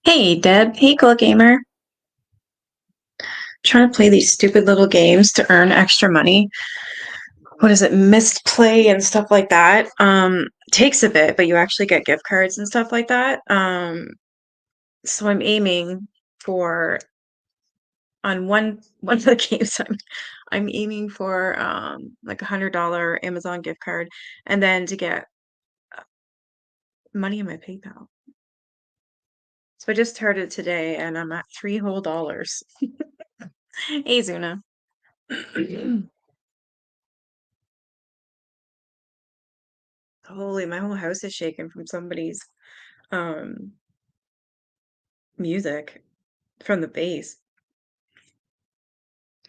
Hey Deb, hey cool gamer. Trying to play these stupid little games to earn extra money. What is it? Missed play and stuff like that. Takes a bit, but you actually get gift cards and stuff like that. So I'm aiming for on one of the games I'm aiming for like $100 Amazon gift card and then to get money in my PayPal. So I just started today and I'm at three whole dollars. Hey Zuna. Holy, my whole house is shaking from somebody's um music from the bass.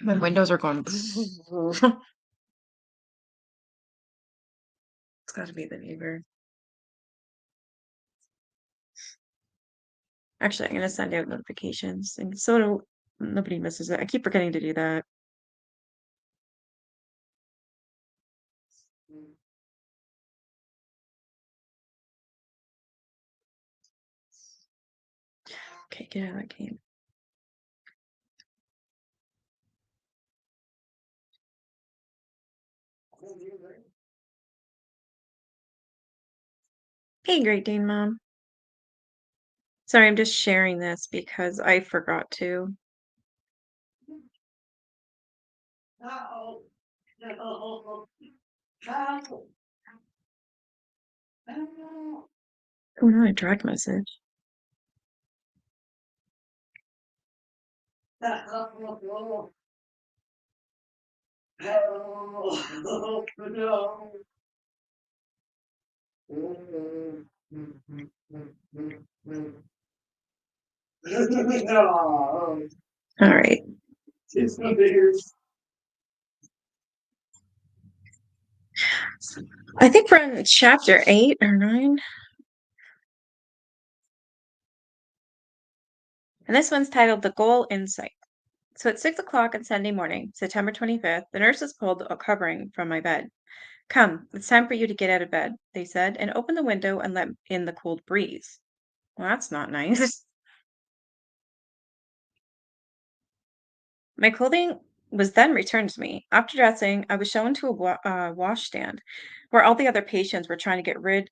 My windows are going. It's got to be the neighbor. Actually, I'm gonna send out notifications and nobody misses it. I keep forgetting to do that. Okay, get out of that game. Hey, Great Dane Mom. Sorry, I'm just sharing this because I forgot to. Oh no, a direct message. All right. I think we're on chapter 8 or 9. And this one's titled The Goal Insight. So at 6 o'clock on Sunday morning, September 25th, the nurses pulled a covering from my bed. Come, it's time for you to get out of bed, they said, and open the window and let in the cold breeze. Well, that's not nice. My clothing was then returned to me. After dressing, I was shown to a washstand where all the other patients were trying to rid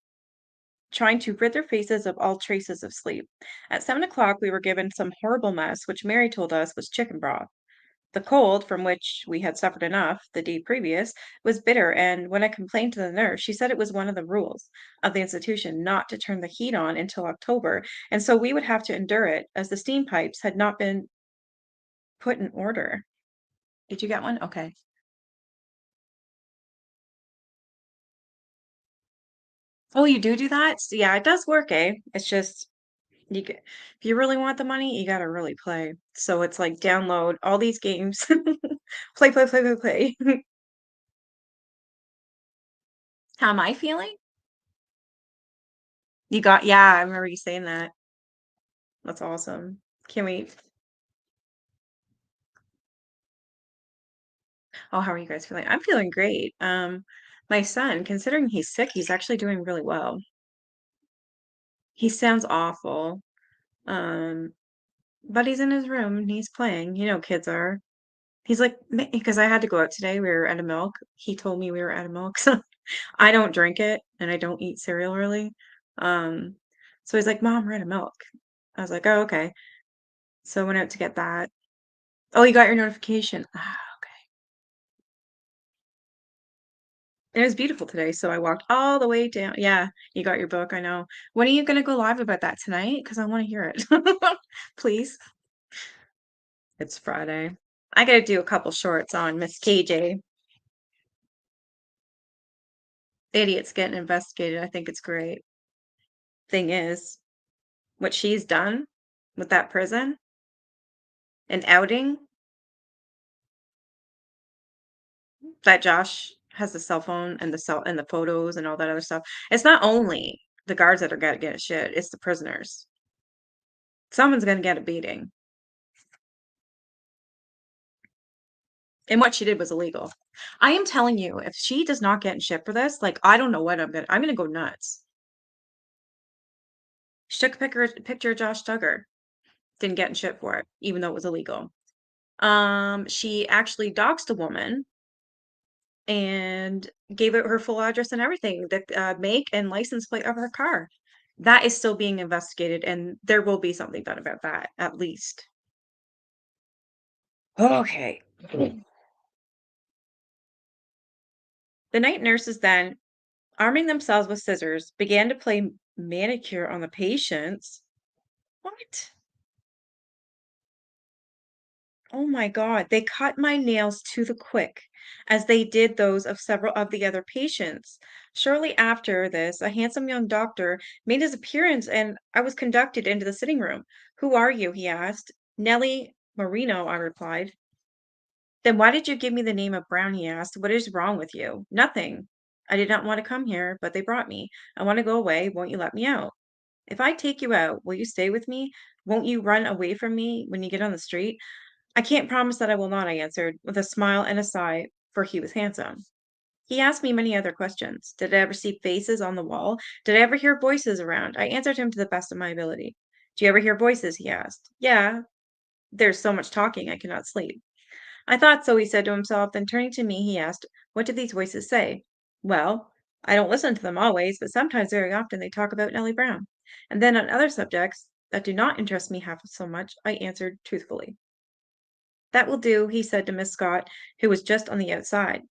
their faces of all traces of sleep. At 7 o'clock, we were given some horrible mess, which Mary told us was chicken broth. The cold, from which we had suffered enough the day previous, was bitter, and when I complained to the nurse, she said it was one of the rules of the institution not to turn the heat on until October, and so we would have to endure it as the steam pipes had not been put in order. Did you get one? Okay. Oh, you do that? Yeah, it does work, eh? It's just if you really want the money, you gotta really play. So it's like download all these games, play, play, play, play, play. How am I feeling? Yeah, I remember you saying that. That's awesome. Can't wait. Oh, how are you guys feeling? I'm feeling great. My son, considering he's sick, he's actually doing really well. He sounds awful. Um, but he's in his room and he's playing. You know, kids are. He's like, because I had to go out today. We were out of milk. He told me we were out of milk. So I don't drink it and I don't eat cereal really. Um, so he's like, Mom, we're out of milk. I was like, oh, okay. So I went out to get that. Oh, you got your notification. Ah, okay. It was beautiful today, so I walked all the way down. Yeah, you got your book, I know. When are you gonna go live about that tonight? Because I want to hear it. Please. It's Friday. I gotta do a couple shorts on Miss KJ. Idiot's getting investigated. I think it's great. Thing is, what she's done with that prison and outing that Josh has the cell phone and the photos and all that other stuff. It's not only the guards that are gonna get shit, it's the prisoners. Someone's gonna get a beating. And what she did was illegal. I am telling you, if she does not get in shit for this, like I don't know what I'm gonna go nuts. She took a picture of Josh Duggar. Didn't get in shit for it, even though it was illegal. She actually doxed a woman and gave it her full address and everything, the make and license plate of her car. That is still being investigated, and there will be something done about that, at least. Okay. The night nurses then, arming themselves with scissors, began to play manicure on the patients. What? Oh my God. They cut my nails to the quick, as they did those of several of the other patients. Shortly after this, a handsome young doctor made his appearance, and I was conducted into the sitting room. "Who are you?" he asked. "Nellie Marino," I replied. "Then why did you give me the name of Brown?" he asked. "What is wrong with you?" "Nothing. I did not want to come here, but they brought me. I want to go away. Won't you let me out?" "If I take you out, will you stay with me? Won't you run away from me when you get on the street?" "I can't promise that I will not," I answered, with a smile and a sigh, for he was handsome. He asked me many other questions. Did I ever see faces on the wall? Did I ever hear voices around? I answered him to the best of my ability. "Do you ever hear voices?" he asked. "Yeah, there's so much talking I cannot sleep." "I thought so," he said to himself. Then turning to me, he asked, "What did these voices say?" "Well, I don't listen to them always, but sometimes, very often, they talk about Nellie Brown. And then on other subjects that do not interest me half so much," I answered truthfully. "That will do," he said to Miss Scott, who was just on the outside.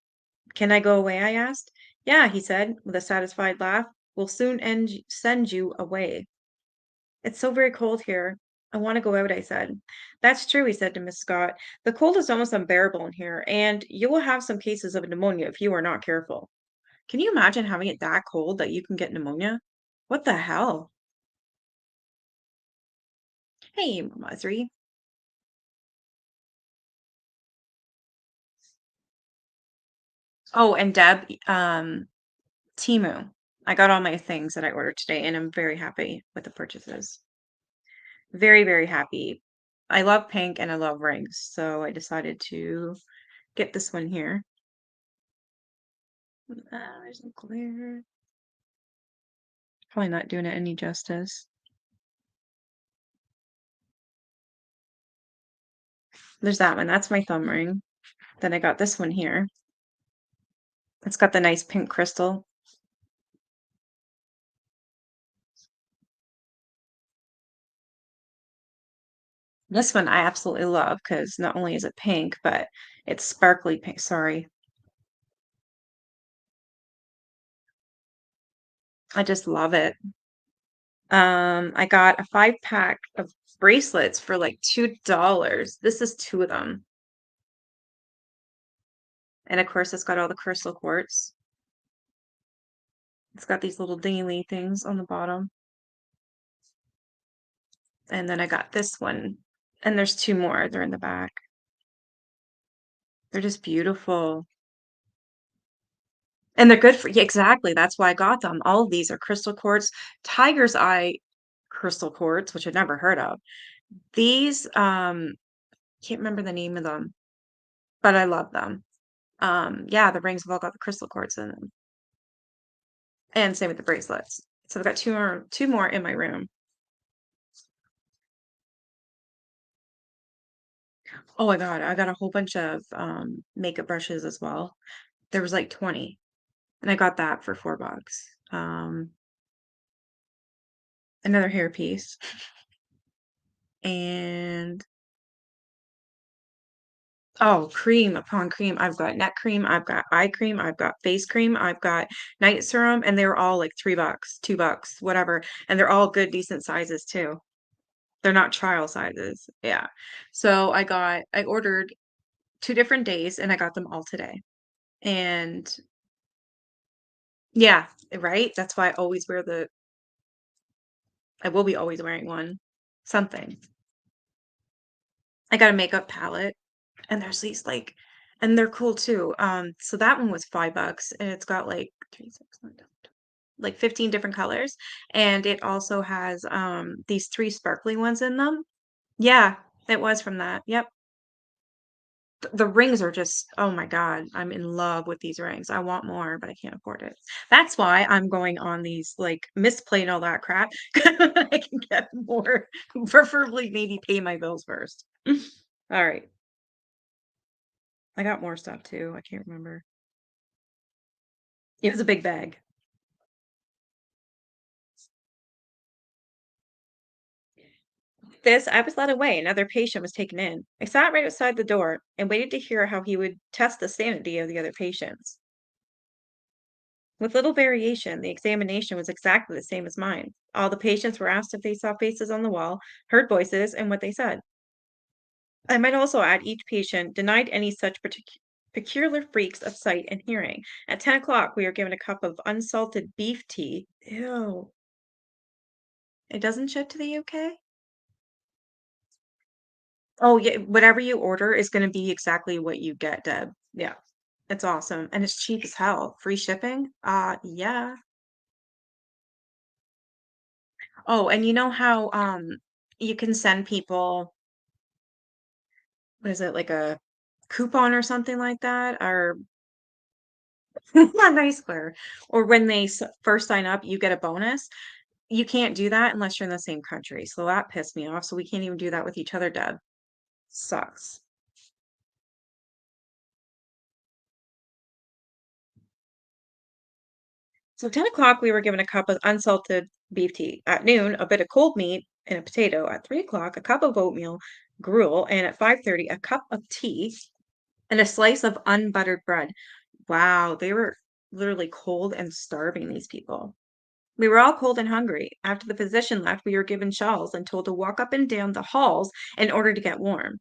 "Can I go away?" I asked. "Yeah," he said, with a satisfied laugh. "We'll soon send you away." "It's so very cold here. I want to go out," I said. "That's true," he said to Miss Scott. "The cold is almost unbearable in here, and you will have some cases of pneumonia if you are not careful." Can you imagine having it that cold that you can get pneumonia? What the hell? Hey, Masri. Oh, and Deb, Timu. I got all my things that I ordered today, and I'm very happy with the purchases. Very, very happy. I love pink and I love rings, so I decided to get this one here. There's no clear. Probably not doing it any justice. There's that one. That's my thumb ring. Then I got this one here. It's got the nice pink crystal. This one I absolutely love because not only is it pink, but it's sparkly pink. Sorry. I just love it. I got a 5-pack of bracelets for like $2. This is 2 of them. And of course, it's got all the crystal quartz. It's got these little dingy things on the bottom. And then I got this one. And there's 2 more. They're in the back. They're just beautiful. And they're good for, yeah, exactly. That's why I got them. All of these are crystal quartz, tiger's eye crystal quartz, which I've never heard of. These, can't remember the name of them, but I love them. Yeah, the rings have all got the crystal quartz in them. And same with the bracelets. So I've got 2 more in my room. Oh my God, I got a whole bunch of makeup brushes as well. There was like 20, and I got that for $4. Another hairpiece, and oh, cream upon cream. I've got neck cream, I've got eye cream, I've got face cream, I've got night serum, and they're all like $3, $2, whatever. And they're all good, decent sizes too. They're not trial sizes. Yeah. So I ordered 2 different days and I got them all today. And yeah, right? That's why I will be always wearing one. Something. I got a makeup palette and there's these like and they're cool too. So that one was $5 and it's got like 3, 6, 9, 10, like 15 different colors. And it also has these 3 sparkly ones in them. Yeah, it was from that. Yep. The rings are just oh my god, I'm in love with these rings. I want more, but I can't afford it. That's why I'm going on these, like, misplaying all that crap. I can get more, preferably maybe pay my bills first. Alright, I got more stuff too, I can't remember. It was a big bag. This, I was led away, another patient was taken in. I sat right outside the door and waited to hear how he would test the sanity of the other patients. With little variation, the examination was exactly the same as mine. All the patients were asked if they saw faces on the wall, heard voices, and what they said. I might also add each patient denied any such peculiar freaks of sight and hearing. At 10 o'clock, we were given a cup of unsalted beef tea. Ew. It doesn't ship to the UK? Oh, yeah. Whatever you order is going to be exactly what you get, Deb. Yeah. It's awesome. And it's cheap as hell. Free shipping? Yeah. Oh, and you know how you can send people what is it, like a coupon or something like that? Or not nice Claire. Or when they first sign up, you get a bonus. You can't do that unless you're in the same country. So that pissed me off. So we can't even do that with each other, Deb. Sucks. So 10 o'clock, we were given a cup of unsalted beef tea. At noon, a bit of cold meat and a potato. At 3 o'clock, a cup of oatmeal gruel. And at 5:30, a cup of tea and a slice of unbuttered bread. Wow, they were literally cold and starving, these people. We were all cold and hungry. After the physician left, we were given shawls and told to walk up and down the halls in order to get warm.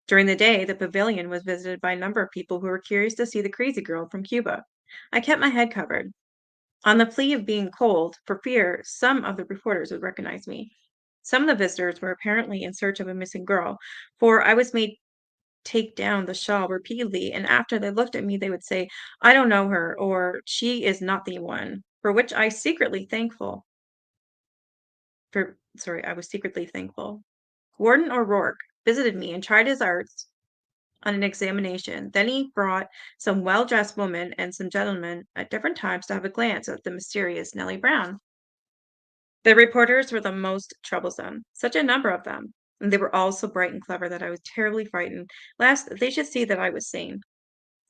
During the day, the pavilion was visited by a number of people who were curious to see the crazy girl from Cuba. I kept my head covered, on the plea of being cold, for fear some of the reporters would recognize me. Some of the visitors were apparently in search of a missing girl, for I was made take down the shawl repeatedly, and after they looked at me, they would say, "I don't know her," or "She is not the one," for which I secretly thankful. I was secretly thankful. Warden O'Rourke visited me and tried his arts on an examination. Then he brought some well-dressed women and some gentlemen at different times to have a glance at the mysterious Nellie Brown. The reporters were the most troublesome, such a number of them, and they were all so bright and clever that I was terribly frightened, lest they should see that I was sane.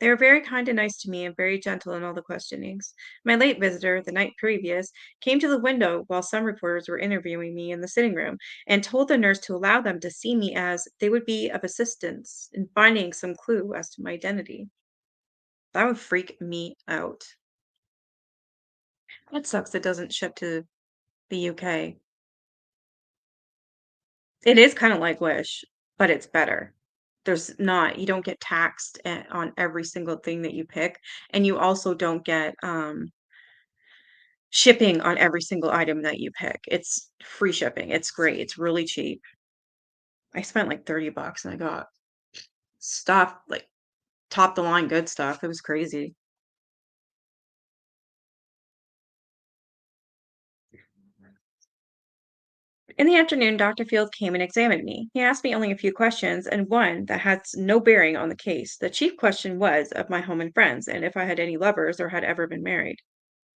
They were very kind and nice to me and very gentle in all the questionings. My late visitor, the night previous, came to the window while some reporters were interviewing me in the sitting room and told the nurse to allow them to see me as they would be of assistance in finding some clue as to my identity. That would freak me out. That sucks it doesn't ship to the UK. It is kind of like Wish, but it's better. You don't get taxed on every single thing that you pick, and you also don't get shipping on every single item that you pick. It's free shipping. It's great. It's really cheap. I spent like 30 bucks and I got stuff like top the line good stuff. It was crazy. In the afternoon, Dr. Field came and examined me. He asked me only a few questions, and one that had no bearing on the case. The chief question was of my home and friends, and if I had any lovers or had ever been married.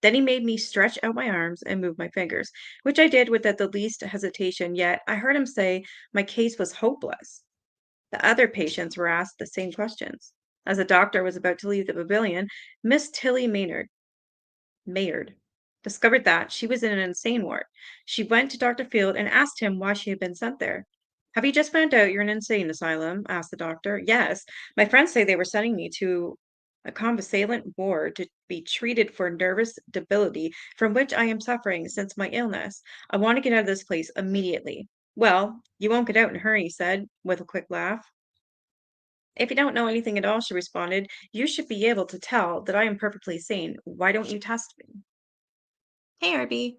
Then he made me stretch out my arms and move my fingers, which I did without the least hesitation, yet I heard him say my case was hopeless. The other patients were asked the same questions. As the doctor was about to leave the pavilion, Miss Tilly Maynard discovered that she was in an insane ward. She went to Dr. Field and asked him why she had been sent there. "Have you just found out you're in an insane asylum?" asked the doctor. "Yes. My friends say they were sending me to a convalescent ward to be treated for nervous debility from which I am suffering since my illness. I want to get out of this place immediately." "Well, you won't get out in a hurry," he said, with a quick laugh. "If you don't know anything at all," she responded, "you should be able to tell that I am perfectly sane. Why don't you test me?" Hey, RB.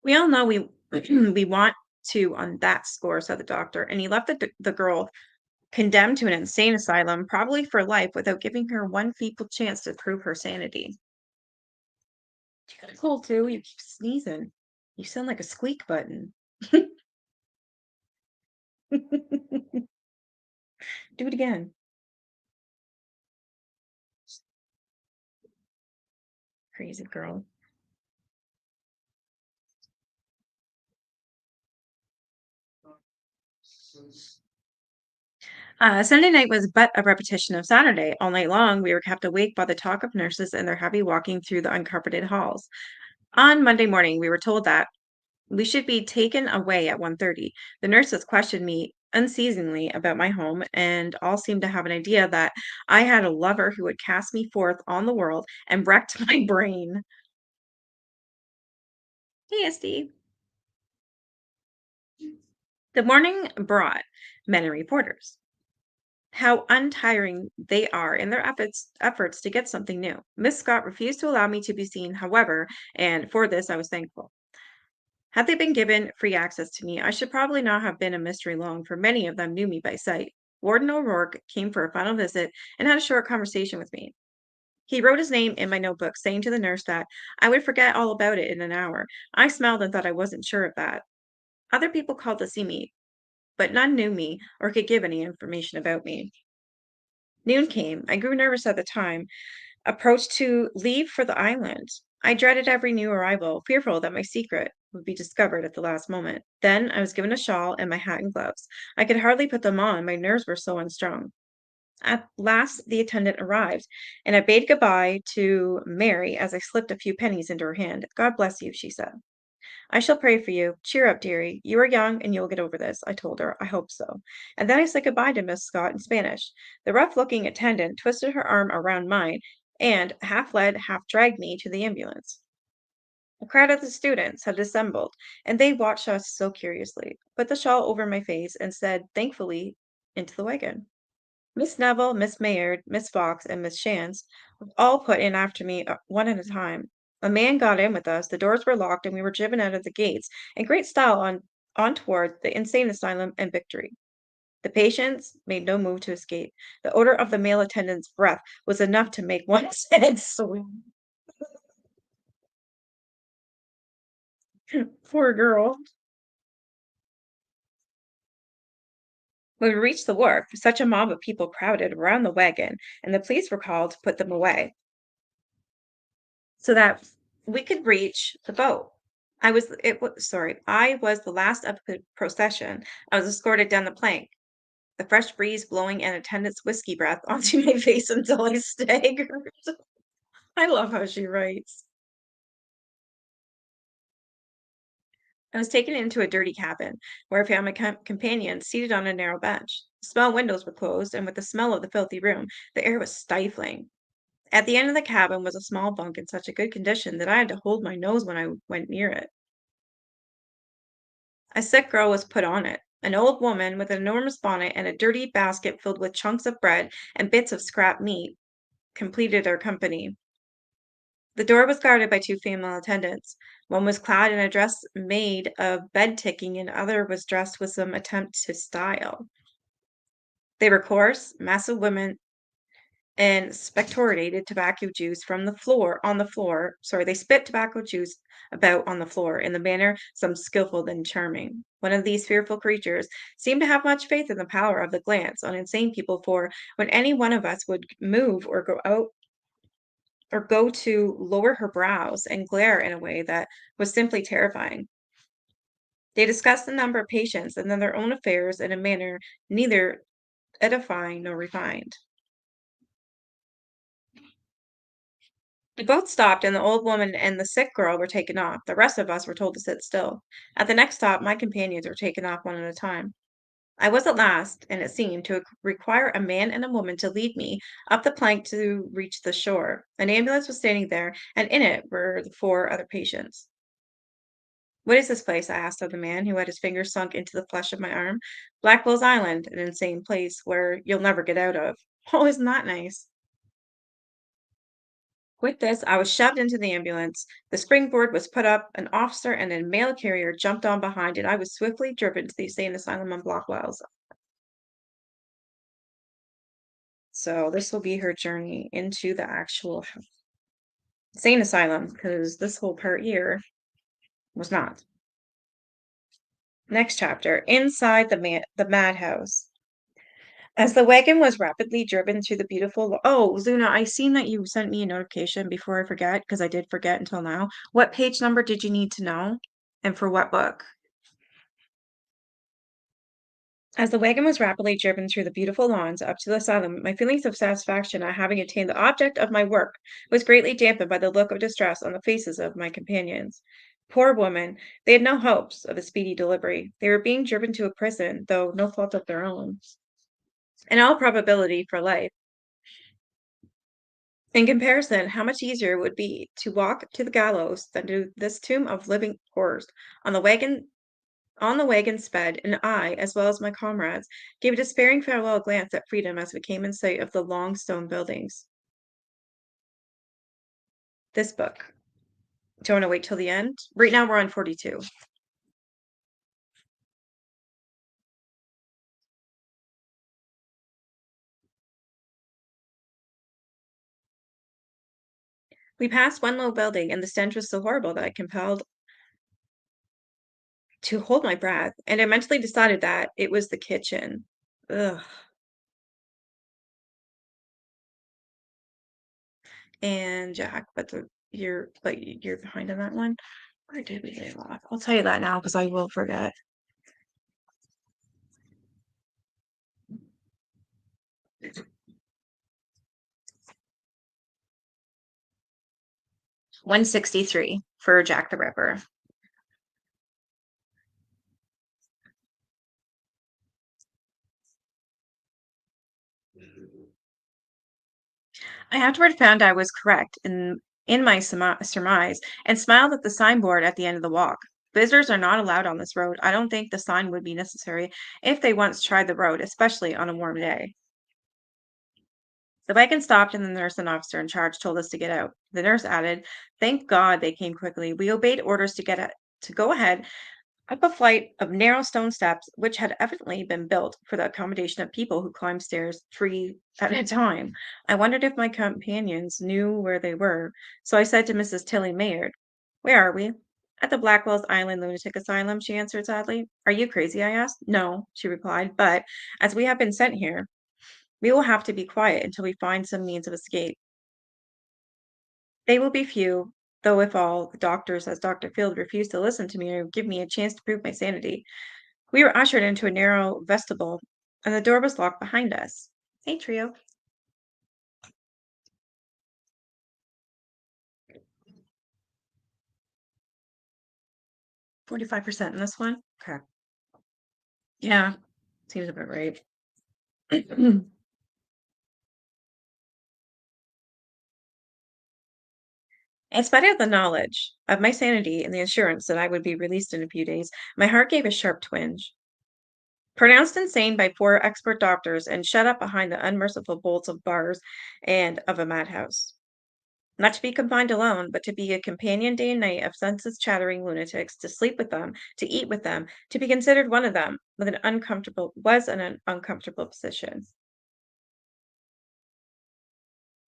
"We all know we we want to on that score," said the doctor, and he left the girl condemned to an insane asylum, probably for life, without giving her one feeble chance to prove her sanity. You got a cold too? You keep sneezing. You sound like a squeak button. Do it again. Crazy girl. Sunday night was but a repetition of Saturday. All night long, we were kept awake by the talk of nurses and their heavy walking through the uncarpeted halls. On Monday morning, we were told that we should be taken away at 1:30. The nurses questioned me unceasingly about my home, and all seemed to have an idea that I had a lover who would cast me forth on the world and wrecked my brain. Hey, SD. The morning brought men and reporters. How untiring they are in their efforts to get something new. Miss Scott refused to allow me to be seen, however, and for this I was thankful. Had they been given free access to me, I should probably not have been a mystery long, for many of them knew me by sight. Warden O'Rourke came for a final visit and had a short conversation with me. He wrote his name in my notebook, saying to the nurse that I would forget all about it in an hour. I smiled and thought I wasn't sure of that. Other people called to see me, but none knew me or could give any information about me. Noon came. I grew nervous at the time, approached to leave for the island. I dreaded every new arrival, fearful that my secret would be discovered at the last moment. Then I was given a shawl and my hat and gloves. I could hardly put them on, my nerves were so unstrung. At last the attendant arrived, and I bade goodbye to Mary as I slipped a few pennies into her hand. God bless you, she said. I shall pray for you. Cheer up, dearie. You are young and you'll get over this, I told her. I hope so. And then I said goodbye to Miss Scott in Spanish. The rough looking attendant twisted her arm around mine and half led, half dragged me to the ambulance. A crowd of the students had assembled, and they watched us so curiously. Put the shawl over my face and said thankfully into the wagon. Miss Neville, Miss Maynard, Miss Fox, and Miss Shantz all put in after me, one at a time. A man got in with us, the doors were locked, and we were driven out of the gates in great style on toward the insane asylum and Victory. The patients made no move to escape. The odor of the male attendant's breath was enough to make one's head swim. Poor girl. When we reached the wharf, such a mob of people crowded around the wagon, and the police were called to put them away so that we could reach the boat. I was the last of the procession. I was escorted down the plank, the fresh breeze blowing an attendant's whiskey breath onto my face until I staggered. I love how she writes. I was taken into a dirty cabin where I found my companion seated on a narrow bench. Small windows were closed, and with the smell of the filthy room, the air was stifling. At the end of the cabin was a small bunk in such a good condition that I had to hold my nose when I went near it. A sick girl was put on it. An old woman with an enormous bonnet and a dirty basket filled with chunks of bread and bits of scrap meat completed our company. The door was guarded by two female attendants. One was clad in a dress made of bed ticking, and other was dressed with some attempt to style. They were coarse, massive women and spectorated tobacco juice from the floor on the floor. Sorry, they spit tobacco juice about on the floor in the manner some skillful and charming. One of these fearful creatures seemed to have much faith in the power of the glance on insane people, for when any one of us would move or go out or go to lower her brows and glare in a way that was simply terrifying. They discussed the number of patients and then their own affairs in a manner neither edifying nor refined. The boat stopped, and the old woman and the sick girl were taken off. The rest of us were told to sit still. At the next stop, my companions were taken off one at a time. I was at last, and it seemed to require a man and a woman to lead me up the plank to reach the shore. An ambulance was standing there, and in it were the four other patients. What is this place? I asked of the man who had his fingers sunk into the flesh of my arm. Blackwell's Island, an insane place where you'll never get out of. Oh, isn't that nice? With this, I was shoved into the ambulance. The springboard was put up, an officer and a mail carrier jumped on behind, and I was swiftly driven to the insane asylum on Blackwell's. So this will be her journey into the actual house. Sane asylum, because this whole part here was not. Next chapter, inside the madhouse. As the wagon was rapidly driven through the beautiful oh, Luna, I seen that you sent me a notification before I forget, because I did forget until now. What page number did you need to know? And for what book? As the wagon was rapidly driven through the beautiful lawns up to the asylum, my feelings of satisfaction at having attained the object of my work was greatly dampened by the look of distress on the faces of my companions. Poor women, they had no hopes of a speedy delivery. They were being driven to a prison, though no fault of their own, in all probability for life. In comparison, how much easier it would be to walk to the gallows than to this tomb of living horrors. On the wagon On the wagon sped, and I, as well as my comrades, gave a despairing farewell glance at freedom as we came in sight of the long stone buildings. This book. Do you want to wait till the end? Right now we're on 42. We passed one low building, and the stench was so horrible that I compelled to hold my breath, and I mentally decided that it was the kitchen. Ugh. And Jack, but you're behind on that one. Where did we leave off? I'll tell you that now because I will forget. 163 for Jack the Ripper. I afterward found I was correct in my surmise and smiled at the signboard at the end of the walk. Visitors are not allowed on this road. I don't think the sign would be necessary if they once tried the road, especially on a warm day. The wagon stopped, and the nurse and officer in charge told us to get out. The nurse added, "Thank God they came quickly. We obeyed orders to go ahead up a flight of narrow stone steps, which had evidently been built for the accommodation of people who climbed stairs 3 at a time. I wondered if my companions knew where they were, so I said to Mrs. Tilly Mayard, "Where are we?" "At the Blackwell's Island Lunatic Asylum," she answered sadly. "Are you crazy?" I asked. "No," she replied, "but as we have been sent here, we will have to be quiet until we find some means of escape. They will be few, though if all the doctors, as Dr. Field, refuse to listen to me or give me a chance to prove my sanity." We were ushered into a narrow vestibule, and the door was locked behind us. Hey, trio. 45% in this one? Okay. Yeah, seems about right. In spite of the knowledge of my sanity and the assurance that I would be released in a few days, my heart gave a sharp twinge. Pronounced insane by 4 expert doctors and shut up behind the unmerciful bolts of bars and of a madhouse. Not to be confined alone, but to be a companion day and night of senseless chattering lunatics, to sleep with them, to eat with them, to be considered one of them, was an uncomfortable position.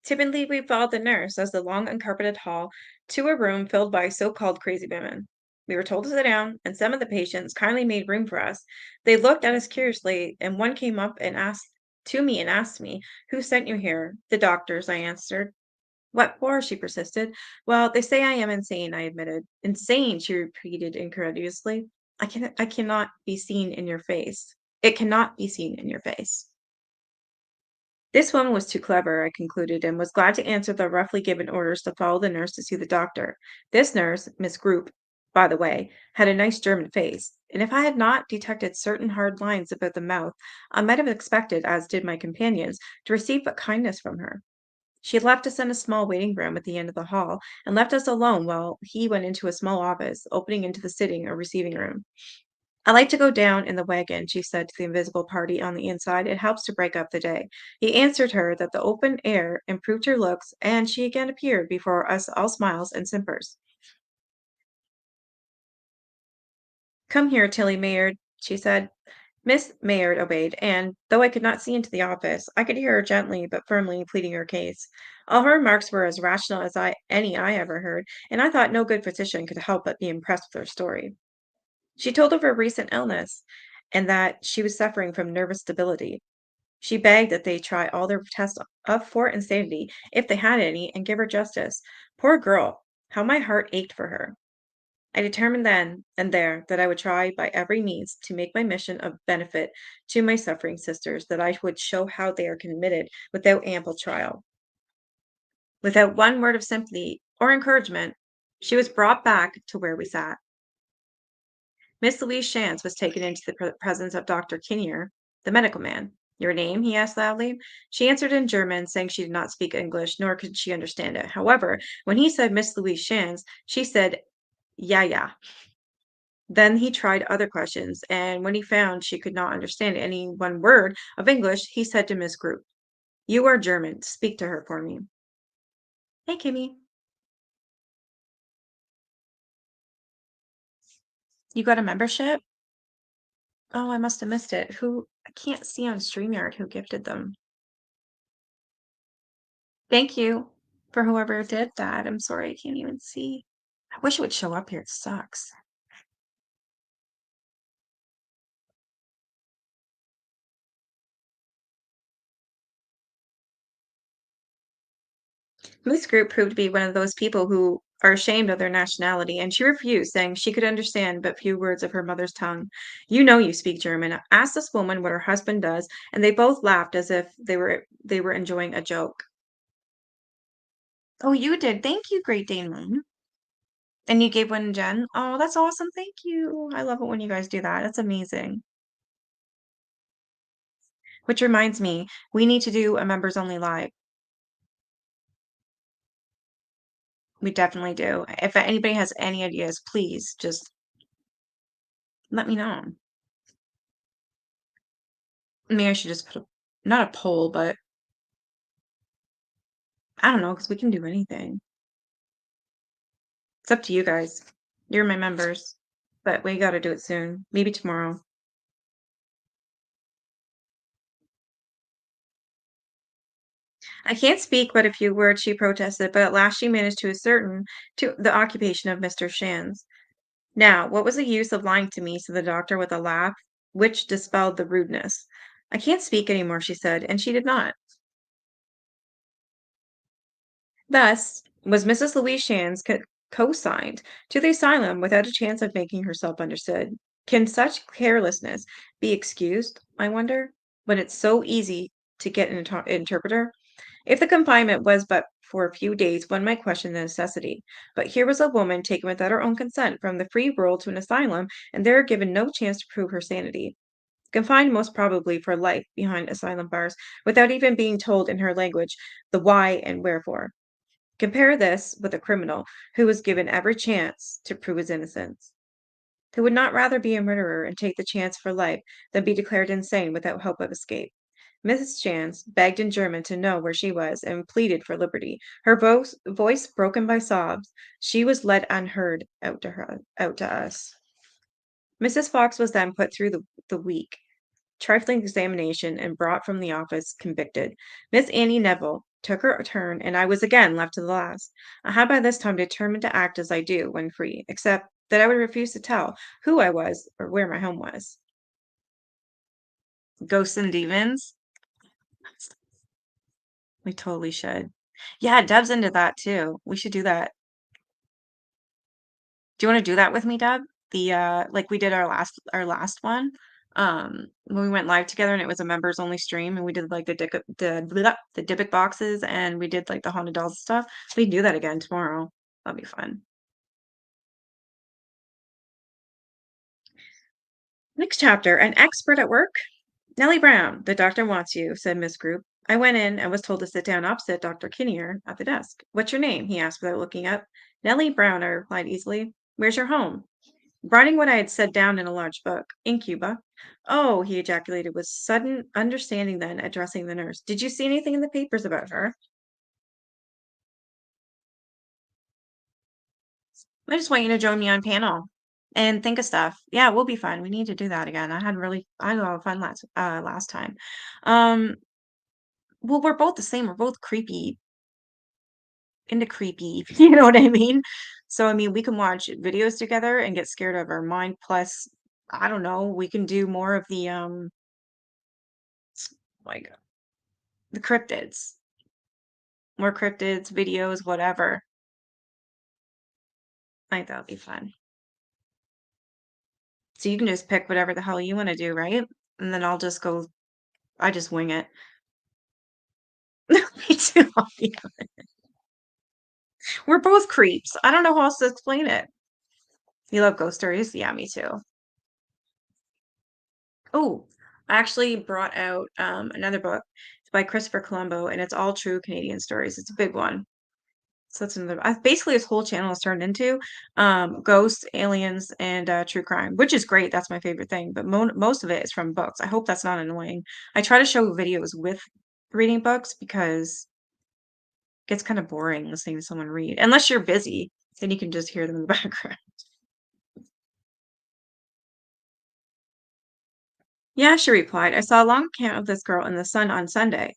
Timidly we followed the nurse as the long uncarpeted hall to a room filled by so-called crazy women. We were told to sit down, and some of the patients kindly made room for us. They looked at us curiously, and one came up and asked me, "Who sent you here?" "The doctors," I answered. "What for?" she persisted. "Well, they say I am insane," I admitted. "Insane?" she repeated incredulously. I cannot be seen in your face. It cannot be seen in your face." This woman was too clever, I concluded, and was glad to answer the roughly given orders to follow the nurse to see the doctor. This nurse, Miss Group, by the way, had a nice German face, and if I had not detected certain hard lines about the mouth, I might have expected, as did my companions, to receive but kindness from her. She had left us in a small waiting room at the end of the hall, and left us alone while he went into a small office opening into the sitting or receiving room. "I like to go down in the wagon," she said to the invisible party on the inside. "It helps to break up the day." He answered her that the open air improved her looks, and she again appeared before us all smiles and simpers. "Come here, Tilly Mayard," she said. Miss Mayard obeyed, and, though I could not see into the office, I could hear her gently but firmly pleading her case. All her remarks were as rational as any I ever heard, and I thought no good physician could help but be impressed with her story. She told of her recent illness and that she was suffering from nervous stability. She begged that they try all their tests for insanity, if they had any, and give her justice. Poor girl, how my heart ached for her. I determined then and there that I would try by every means to make my mission of benefit to my suffering sisters, that I would show how they are committed without ample trial. Without one word of sympathy or encouragement, she was brought back to where we sat. Miss Louise Shantz was taken into the presence of Dr. Kinnear, the medical man. Your name? He asked loudly. She answered in German, saying she did not speak English, nor could she understand it. However, when he said Miss Louise Shantz, she said, "Yeah, yeah." Then he tried other questions, and when he found she could not understand any one word of English, he said to Miss Group, "You are German. Speak to her for me." Hey, Kimmy, you got a membership? Oh, I must have missed it. Who? I can't see on StreamYard who gifted them. Thank you for whoever did that. I'm sorry, I can't even see. I wish it would show up here. It sucks. This group proved to be one of those people who are ashamed of their nationality, and she refused, saying she could understand but few words of her mother's tongue. You know you speak German. Ask this woman what her husband does, and they both laughed as if they were enjoying a joke. Oh, you did. Thank you, Great Dane Moon. And you gave one to Jen. Oh, that's awesome. Thank you. I love it when you guys do that. It's amazing. Which reminds me, we need to do a members only live. We definitely do. If anybody has any ideas, please just let me know. Maybe I should just put not a poll, but I don't know, because we can do anything. It's up to you guys. You're my members, but we gotta do it soon. Maybe tomorrow. I can't speak but a few words, she protested, but at last she managed to ascertain to the occupation of Mr. Shands. Now, what was the use of lying to me? Said the doctor with a laugh, which dispelled the rudeness. I can't speak any more, she said, and she did not. Thus was Mrs. Louise Shands co-signed to the asylum without a chance of making herself understood. Can such carelessness be excused, I wonder, when it's so easy to get an interpreter? If the confinement was but for a few days, one might question the necessity. But here was a woman taken without her own consent from the free world to an asylum, and there given no chance to prove her sanity. Confined most probably for life behind asylum bars, without even being told in her language the why and wherefore. Compare this with a criminal who was given every chance to prove his innocence, who would not rather be a murderer and take the chance for life than be declared insane without hope of escape. Mrs. Chance begged in German to know where she was and pleaded for liberty. Her voice broken by sobs, she was led unheard out to us. Mrs. Fox was then put through the week trifling examination and brought from the office convicted. Miss Annie Neville took her turn, and I was again left to the last. I had by this time determined to act as I do when free, except that I would refuse to tell who I was or where my home was. Ghosts and demons? We totally should. Yeah, Deb's into that too. We should do that. Do you want to do that with me, Deb? The like we did our last one. When we went live together and it was a members only stream and we did like the Dybbuk boxes and we did like the haunted dolls and stuff. We can do that again tomorrow. That'll be fun. Next chapter, an expert at work. Nellie Brown, the doctor wants you, said Miss Group. I went in and was told to sit down opposite Dr. Kinnear at the desk. What's your name? He asked without looking up. Nellie Brown, I replied easily. Where's your home? Writing what I had set down in a large book. In Cuba. Oh, he ejaculated with sudden understanding, then addressing the nurse. Did you see anything in the papers about her? I just want you to join me on panel and think of stuff. Yeah, we'll be fun. We need to do that again. I had a lot of fun last time. Um, well, we're both the same. We're both creepy into creepy, you know what I mean? So, I mean, we can watch videos together and get scared out of our mind, plus, I don't know, we can do more of like, the cryptids. More cryptids, videos, whatever. I think that'll be fun. So you can just pick whatever the hell you wanna do, right? And then I just wing it. Me too, I'll be we're both creeps. I don't know how else to explain it. You love ghost stories? Yeah, me too. Oh, I actually brought out, another book. It's by Christopher Colombo, and it's all true Canadian stories. It's a big one. So that's another basically his whole channel is turned into, ghosts, aliens, and, true crime, which is great. That's my favorite thing, but most of it is from books. I hope that's not annoying. I try to show videos with reading books because it gets kinda boring listening to someone read, unless you're busy, then you can just hear them in the background. Yeah, she replied, I saw a long account of this girl in the Sun on Sunday.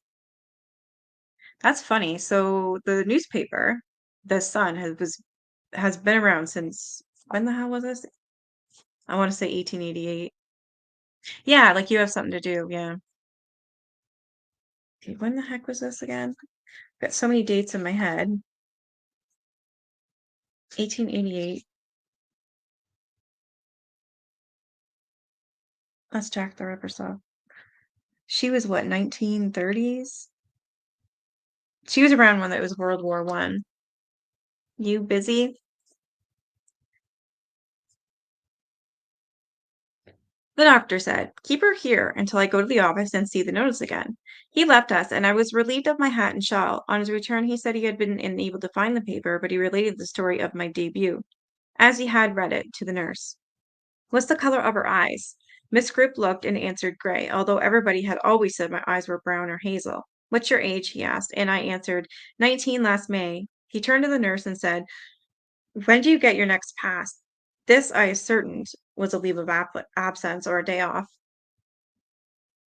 That's funny. So the newspaper, the Sun, has been around since when the hell was this? I want to say 1888. Yeah, like you have something to do. Yeah. Okay, when the heck was this again? Got so many dates in my head. 1888. That's Jack the Ripper stuff. She was what, 1930s? She was around when it was World War One. You busy? The doctor said, keep her here until I go to the office and see the notice again. He left us, and I was relieved of my hat and shawl. On his return, he said he had been unable to find the paper, but he related the story of my debut, as he had read it, to the nurse. What's the color of her eyes? Miss Group looked and answered gray, although everybody had always said my eyes were brown or hazel. What's your age? He asked, and I answered, 19 last May. He turned to the nurse and said, when do you get your next pass? This, I ascertained, was a leave of absence or a day off.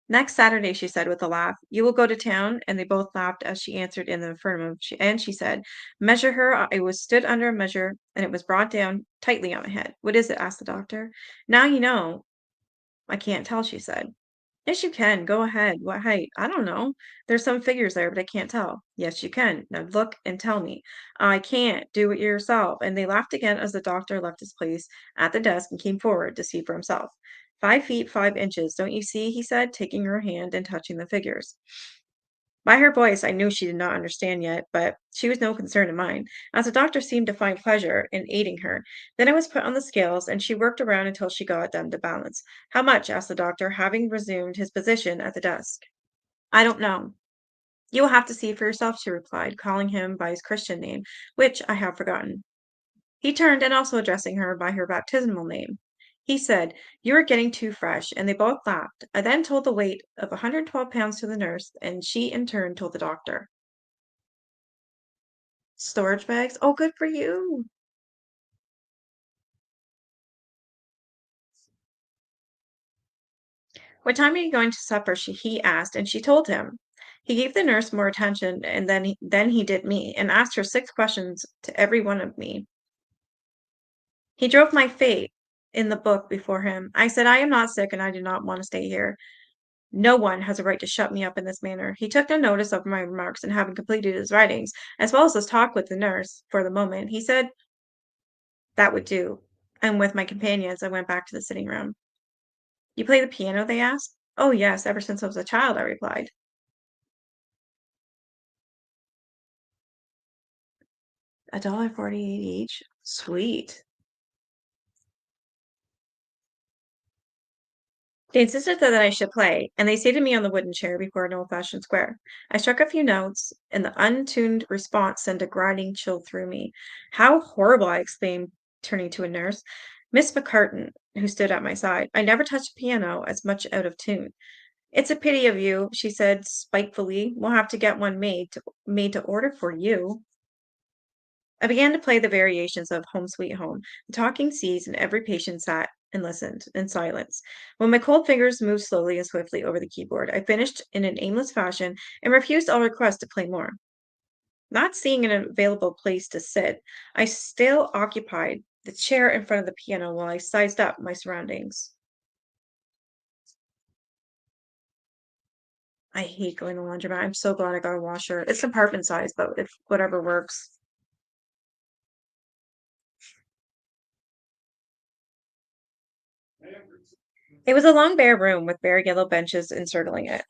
Next Saturday, she said with a laugh. You will go to town? And they both laughed as she answered in the affirmative. And she said, measure her. I was stood under a measure, and it was brought down tightly on my head. What is it? Asked the doctor. Now you know. I can't tell, she said. Yes, you can. Go ahead. What height? I don't know. There's some figures there, but I can't tell. Yes, you can. Now look and tell me. I can't. Do it yourself. And they laughed again as the doctor left his place at the desk and came forward to see for himself. 5 feet 5 inches. Don't you see? He said, taking her hand and touching the figures. By her voice, I knew she did not understand yet, but she was no concern of mine, as the doctor seemed to find pleasure in aiding her. Then I was put on the scales, and she worked around until she got them to balance. How much? Asked the doctor, having resumed his position at the desk. I don't know. You will have to see for yourself, she replied, calling him by his Christian name, which I have forgotten. He turned and also addressing her by her baptismal name. He said, you are getting too fresh, and they both laughed. I then told the weight of 112 pounds to the nurse, and she in turn told the doctor. Storage bags? Oh, good for you. What time are you going to supper? He asked, and she told him. He gave the nurse more attention, and then he did me, and asked her 6 questions to every one of me. He drove my fate in the book before him. I said, I am not sick, and I do not want to stay here. No one has a right to shut me up in this manner. He took no notice of my remarks, and having completed his writings, as well as his talk with the nurse, for the moment, he said, that would do. And with my companions, I went back to the sitting room. You play the piano? They asked. Oh, yes, ever since I was a child, I replied. $1.48 each? Sweet. They insisted that I should play, and they seated me on the wooden chair before an old-fashioned square. I struck a few notes, and the untuned response sent a grinding chill through me. How horrible! I exclaimed, turning to a nurse, Miss McCartan, who stood at my side. I never touched a piano as much out of tune. It's a pity of you, she said spitefully. We'll have to get one made to order for you. I began to play the variations of Home Sweet Home. The talking ceased, and every patient sat and listened in silence. When my cold fingers moved slowly and swiftly over the keyboard, I finished in an aimless fashion and refused all requests to play more. Not seeing an available place to sit, I still occupied the chair in front of the piano while I sized up my surroundings. I hate going to the laundromat. I'm so glad I got a washer. It's compartment size, but if whatever works. It was a long bare room with bare yellow benches encircling it.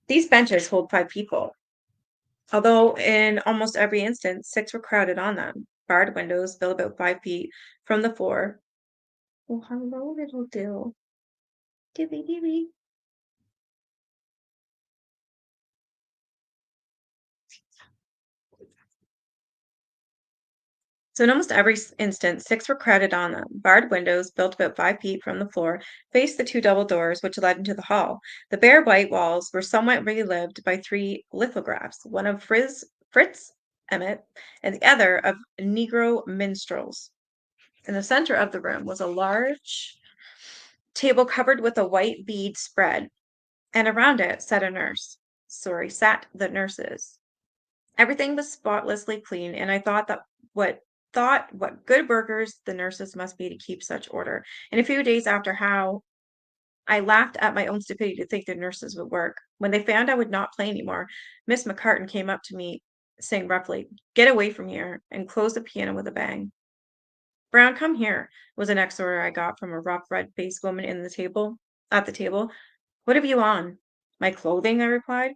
These benches hold 5 people, although in almost every instance, 6 were crowded on them. Barred windows built about 5 feet from the floor. Oh, hello, little Dill. Dilly dilly. So in almost every instance, 6 were crowded on them. Barred windows, built about 5 feet from the floor, faced the 2 double doors which led into the hall. The bare white walls were somewhat relived by 3 lithographs, one of Fritz Emmett and the other of Negro minstrels. In the center of the room was a large table covered with a white bead spread, and around it sat the nurses. Everything was spotlessly clean, and I thought what good workers the nurses must be to keep such order. And a few days after how I laughed at my own stupidity to think the nurses would work. When they found I would not play anymore, Miss McCartan came up to me, saying roughly, "Get away from here," and closed the piano with a bang. "Brown, come here," was the next order I got from a rough, red-faced woman at the table. "What have you on?" "My clothing," I replied.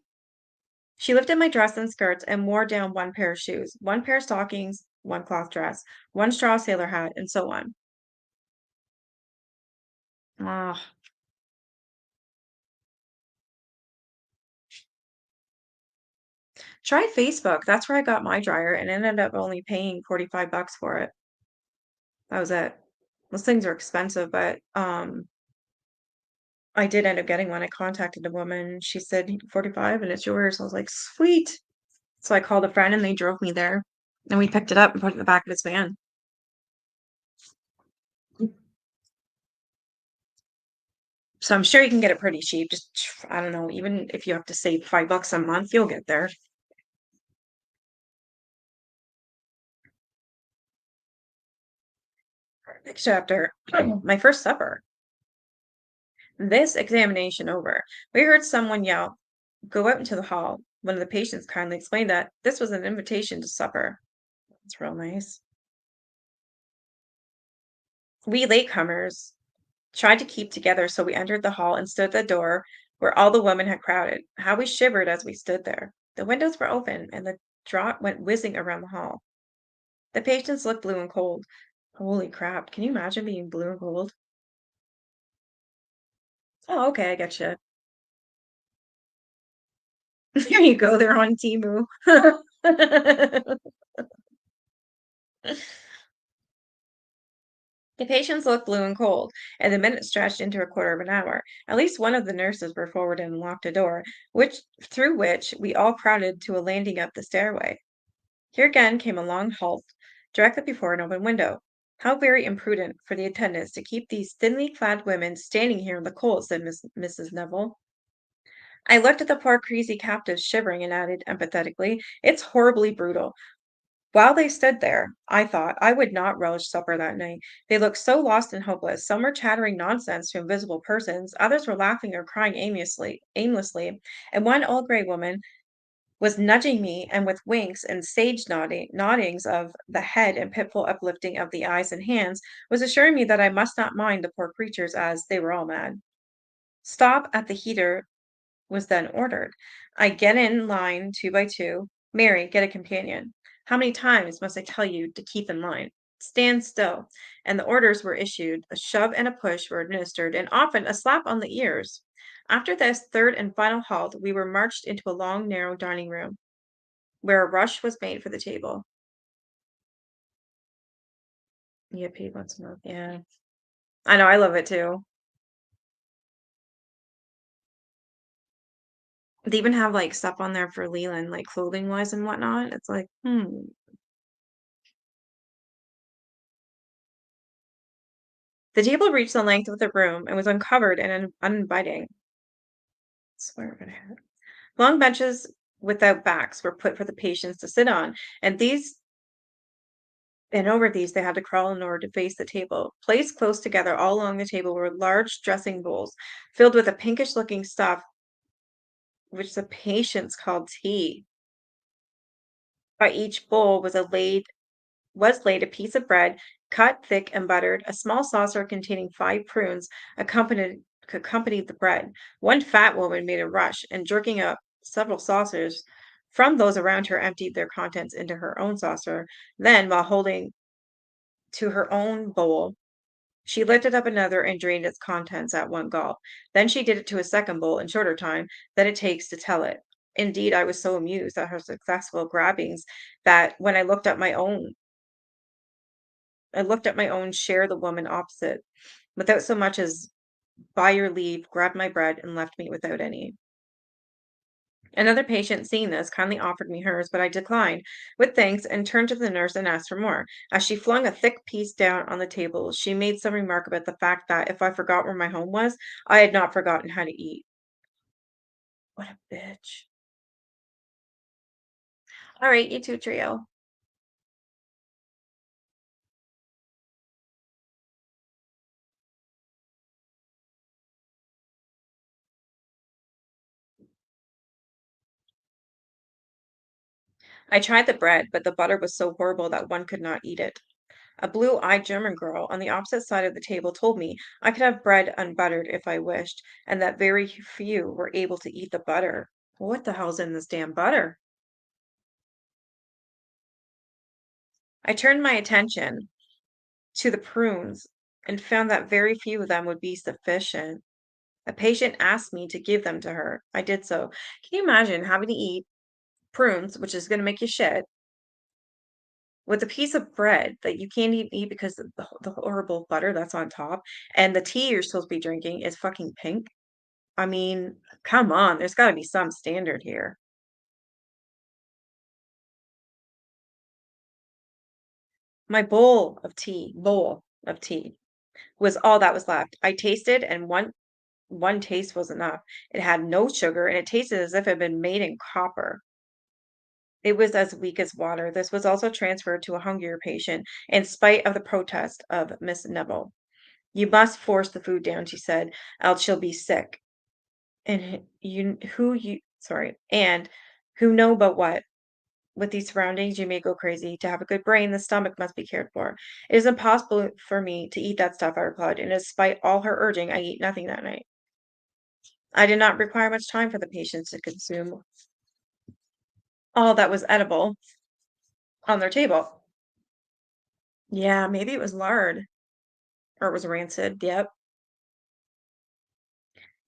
She lifted my dress and skirts and wore down 1 pair of shoes, 1 pair of stockings, 1 cloth dress, 1 straw sailor hat, and so on. Ah, try Facebook. That's where I got my dryer and ended up only paying 45 bucks for it. That was it. Those things are expensive, but I did end up getting one. I contacted a woman. She said 45 and it's yours. I was like, sweet. So I called a friend and they drove me there. And we picked it up and put it in the back of his van. So I'm sure you can get it pretty cheap. Just, I don't know, even if you have to save 5 bucks a month, you'll get there. Next chapter, my first supper. This examination over, we heard someone yell, "Go out into the hall." One of the patients kindly explained that this was an invitation to supper. It's real nice. We latecomers tried to keep together, so we entered the hall and stood at the door where all the women had crowded. How we shivered as we stood there. The windows were open, and the draught went whizzing around the hall. The patients looked blue and cold. Holy crap, can you imagine being blue and cold? Oh, okay, I get you. There you go, they're on Temu. The patients looked blue and cold, and the minute stretched into a quarter of an hour. At least one of the nurses were forward and unlocked a door, through which we all crowded to a landing up the stairway. Here again came a long halt, directly before an open window. How very imprudent for the attendants to keep these thinly clad women standing here in the cold, said Mrs. Neville. I looked at the poor crazy captives shivering and added empathetically, "It's horribly brutal." While they stood there, I thought I would not relish supper that night. They looked so lost and hopeless. Some were chattering nonsense to invisible persons, others were laughing or crying aimlessly, and one old gray woman was nudging me and with winks and sage noddings of the head and pitiful uplifting of the eyes and hands was assuring me that I must not mind the poor creatures as they were all mad. Stop at the heater was then ordered. I get in line 2 by 2. Mary, get a companion. How many times must I tell you to keep in line? Stand still. And the orders were issued. A shove and a push were administered, and often a slap on the ears. After this third and final halt, we were marched into a long, narrow dining room, where a rush was made for the table. You get paid once a month. Yeah. I know, I love it too. They even have like stuff on there for Leland, like clothing wise and whatnot. It's like, hmm. The table reached the length of the room and was uncovered and uninviting. Swear to God. Long benches without backs were put for the patients to sit on, and these and over these they had to crawl in order to face the table. Placed close together all along the table were large dressing bowls filled with a pinkish looking stuff which the patients called tea. By each bowl was laid a piece of bread, cut thick and buttered. A small saucer containing 5 prunes accompanied the bread. One fat woman made a rush and, jerking up several saucers from those around her, emptied their contents into her own saucer. Then, while holding to her own bowl, she lifted up another and drained its contents at one gulp. Then she did it to a second bowl in shorter time than it takes to tell it. Indeed, I was so amused at her successful grabbings that when I looked at my own share, the woman opposite, without so much as by your leave, grabbed my bread and left me without any. Another patient, seeing this, kindly offered me hers, but I declined with thanks and turned to the nurse and asked for more. As she flung a thick piece down on the table, she made some remark about the fact that if I forgot where my home was, I had not forgotten how to eat. What a bitch. All right, you two trio. I tried the bread, but the butter was so horrible that one could not eat it. A blue-eyed German girl on the opposite side of the table told me I could have bread unbuttered if I wished, and that very few were able to eat the butter. What the hell's in this damn butter? I turned my attention to the prunes and found that very few of them would be sufficient. A patient asked me to give them to her. I did so. Can you imagine having to eat prunes, which is going to make you shit, with a piece of bread that you can't even eat because of the horrible butter that's on top, and the tea you're supposed to be drinking is fucking pink? I mean, come on, there's gotta be some standard here. My bowl of tea was all that was left. I tasted, and one taste was enough. It had no sugar, and it tasted as if it had been made in copper. It was as weak as water. This was also transferred to a hungrier patient, in spite of the protest of Miss Neville. "You must force the food down," she said, "else she'll be sick. And and who know about what? With these surroundings, you may go crazy. To have a good brain, the stomach must be cared for. It is impossible for me to eat that stuff," I replied, and despite all her urging, I ate nothing that night. I did not require much time for the patients to consume all that was edible on their table. Yeah, maybe it was lard or it was rancid. Yep.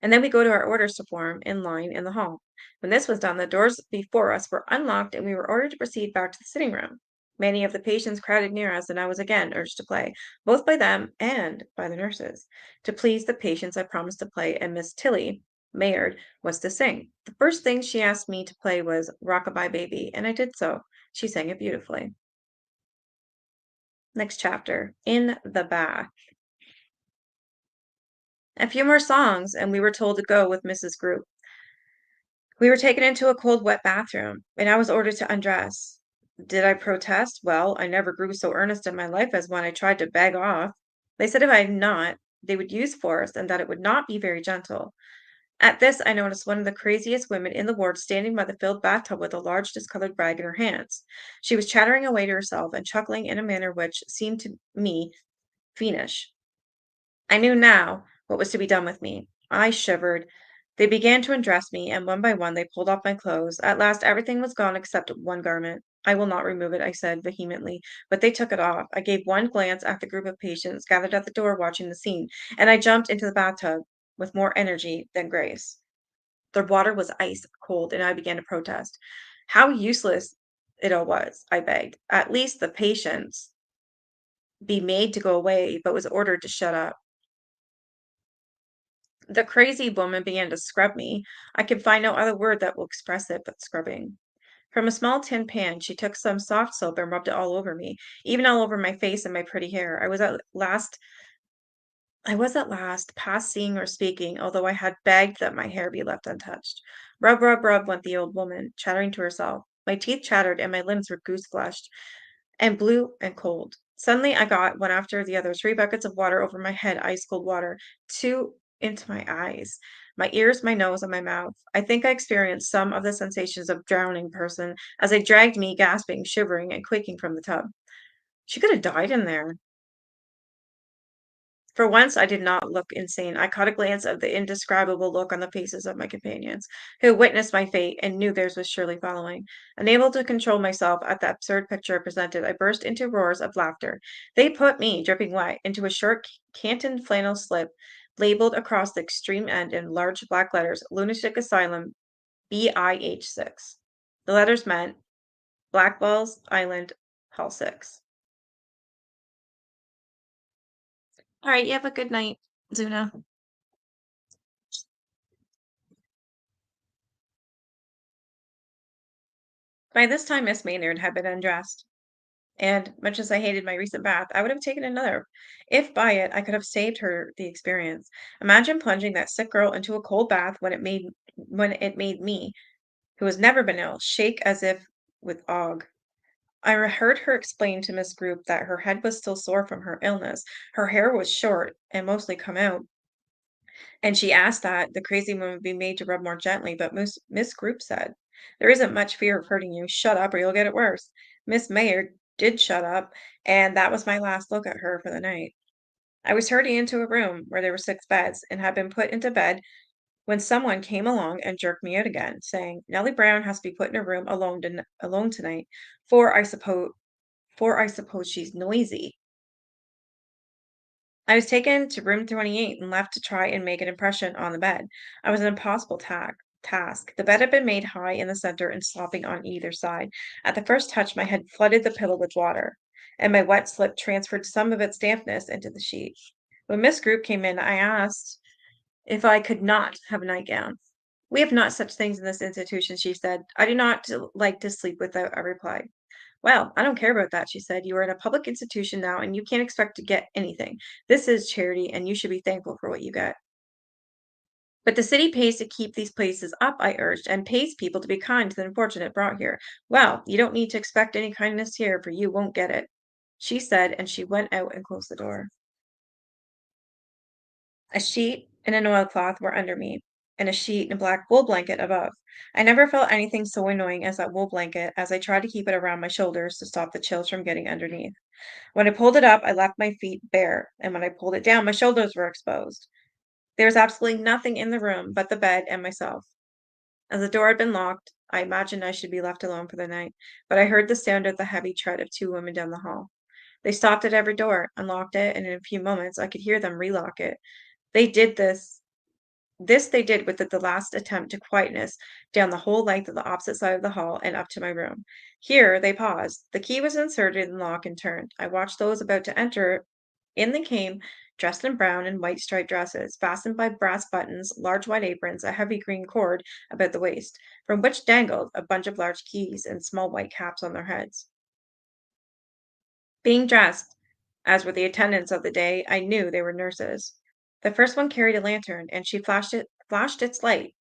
And then we go to our orders to form in line in the hall. When this was done, the doors before us were unlocked and we were ordered to proceed back to the sitting room. Many of the patients crowded near us, and I was again urged to play, both by them and by the nurses. To please the patients, I promised to play, and Miss Tilly, Maynard, was to sing. The first thing she asked me to play was Rockabye Baby, and I did so. She sang it beautifully. Next chapter, In the Bath. A few more songs, and we were told to go with Mrs. Group. We were taken into a cold, wet bathroom, and I was ordered to undress. Did I protest? Well, I never grew so earnest in my life as when I tried to beg off. They said if I had not, they would use force and that it would not be very gentle. At this, I noticed one of the craziest women in the ward standing by the filled bathtub with a large discolored rag in her hands. She was chattering away to herself and chuckling in a manner which seemed to me fiendish. I knew now what was to be done with me. I shivered. They began to undress me, and one by one they pulled off my clothes. At last everything was gone except one garment. "I will not remove it," I said vehemently, but they took it off. I gave one glance at the group of patients gathered at the door watching the scene, and I jumped into the bathtub with more energy than grace. The water was ice cold, and I began to protest. How useless it all was, I begged. At least the patients be made to go away, but was ordered to shut up. The crazy woman began to scrub me. I can find no other word that will express it but scrubbing. From a small tin pan, she took some soft soap and rubbed it all over me, even all over my face and my pretty hair. I was at last past seeing or speaking, although I had begged that my hair be left untouched. Rub, rub, rub, went the old woman, chattering to herself. My teeth chattered and my limbs were goose fleshed and blue and cold. Suddenly, I got one after the other, 3 buckets of water over my head, ice cold water, two into my eyes, my ears, my nose, and my mouth. I think I experienced some of the sensations of drowning person as they dragged me, gasping, shivering, and quaking from the tub. She could have died in there. For once, I did not look insane. I caught a glance of the indescribable look on the faces of my companions, who witnessed my fate and knew theirs was surely following. Unable to control myself at the absurd picture I presented, I burst into roars of laughter. They put me, dripping wet, into a short canton flannel slip, labeled across the extreme end in large black letters, Lunatic Asylum, BIH6. The letters meant Blackballs Island, Hall 6. All right, you have a good night, Zuna. By this time, Miss Maynard had been undressed, and much as I hated my recent bath, I would have taken another, if by it I could have saved her the experience. Imagine plunging that sick girl into a cold bath when it made me, who has never been ill, shake as if with ague. Heard her explain to Miss Group that her head was still sore from her illness, her hair was short and mostly come out, and she asked that the crazy woman be made to rub more gently, but Miss Group said, "There isn't much fear of hurting you. Shut up or you'll get it worse." Miss Mayer did shut up, and that was my last look at her for the night. I was hurried into a room where there were 6 beds and had been put into bed when someone came along and jerked me out again, saying, "Nellie Brown has to be put in a room alone tonight, for I suppose she's noisy." I was taken to room 28 and left to try and make an impression on the bed. I was an impossible task. The bed had been made high in the center and sloping on either side. At the first touch, my head flooded the pillow with water, and my wet slip transferred some of its dampness into the sheet. When Miss Group came in, I asked if I could not have a nightgown. "We have not such things in this institution," she said. "I do not like to sleep without," I replied. "Well, I don't care about that," she said. "You are in a public institution now, and you can't expect to get anything. This is charity, and you should be thankful for what you get." "But the city pays to keep these places up," I urged, "and pays people to be kind to the unfortunate brought here." "Well, you don't need to expect any kindness here, for you won't get it," she said, and she went out and closed the door. A sheet and an oilcloth were under me, and a sheet and a black wool blanket above. I never felt anything so annoying as that wool blanket as I tried to keep it around my shoulders to stop the chills from getting underneath. When I pulled it up, I left my feet bare, and when I pulled it down, my shoulders were exposed. There was absolutely nothing in the room but the bed and myself. As the door had been locked, I imagined I should be left alone for the night, but I heard the sound of the heavy tread of 2 women down the hall. They stopped at every door, unlocked it, and in a few moments I could hear them relock it. They did this they did with the last attempt to quietness down the whole length of the opposite side of the hall and up to my room. Here they paused. The key was inserted in the lock and turned. I watched those about to enter. In they came, dressed in brown and white striped dresses, fastened by brass buttons, large white aprons, a heavy green cord about the waist, from which dangled a bunch of large keys and small white caps on their heads. Being dressed, as were the attendants of the day, I knew they were nurses. The first one carried a lantern, and she flashed its light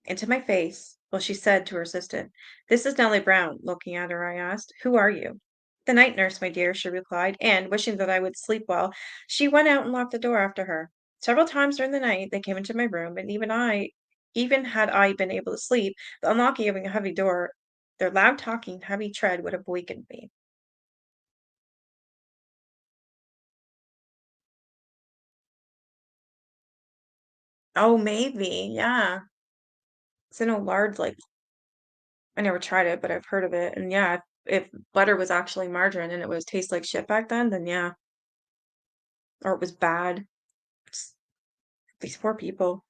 into my face, while she said to her assistant, "This is Nellie Brown." Looking at her, I asked, "Who are you?" "The night nurse, my dear," she replied, and, wishing that I would sleep well, she went out and locked the door after her. Several times during the night they came into my room, and even had I been able to sleep, the unlocking of a heavy door, their loud talking, heavy tread would have wakened me. Oh, maybe, yeah. It's in a large, like, I never tried it, but I've heard of it, and yeah, if butter was actually margarine and it was taste like shit back then yeah, or it was bad. Just these poor people.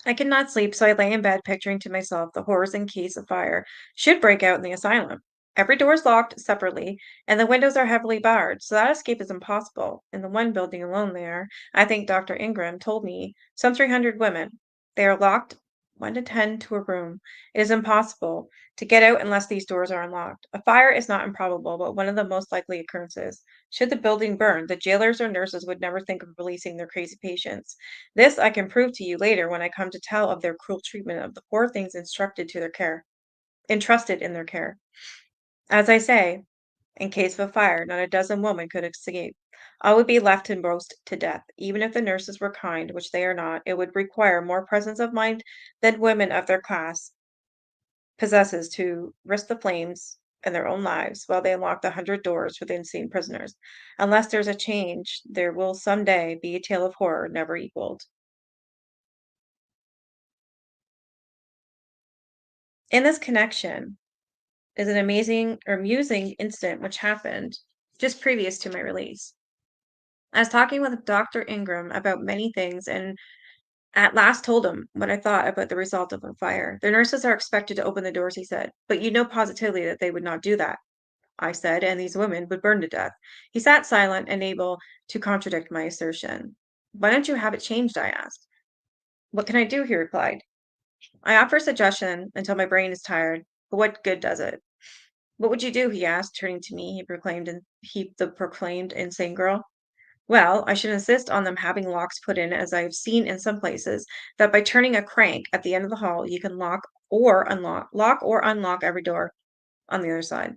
I could not sleep, so I lay in bed picturing to myself the horrors in case a fire should break out in the asylum. Every door is locked separately, and the windows are heavily barred, so that escape is impossible. In the one building alone there, I think Dr. Ingram told me, some 300 women. They are locked went to tend to a room. It is impossible to get out unless these doors are unlocked. A fire is not improbable, but one of the most likely occurrences. Should the building burn, the jailers or nurses would never think of releasing their crazy patients. This I can prove to you later when I come to tell of their cruel treatment of the poor things entrusted in their care. As I say, in case of a fire, not a dozen women could escape. All would be left to roast to death. Even if the nurses were kind, which they are not, it would require more presence of mind than women of their class possesses to risk the flames and their own lives while they unlock the 100 doors for the insane prisoners. Unless there's a change, there will someday be a tale of horror never equaled. In this connection is an amazing or amusing incident which happened just previous to my release. I was talking with Dr. Ingram about many things and at last told him what I thought about the result of a fire. The nurses are expected to open the doors, he said, but you know positively that they would not do that, I said, and these women would burn to death. He sat silent, unable to contradict my assertion. Why don't you have it changed? I asked. What can I do? He replied. I offer a suggestion until my brain is tired, but what good does it? What would you do? He asked, turning to me. The proclaimed insane girl. Well, I should insist on them having locks put in, as I have seen in some places, that by turning a crank at the end of the hall, you can lock or unlock every door on the other side.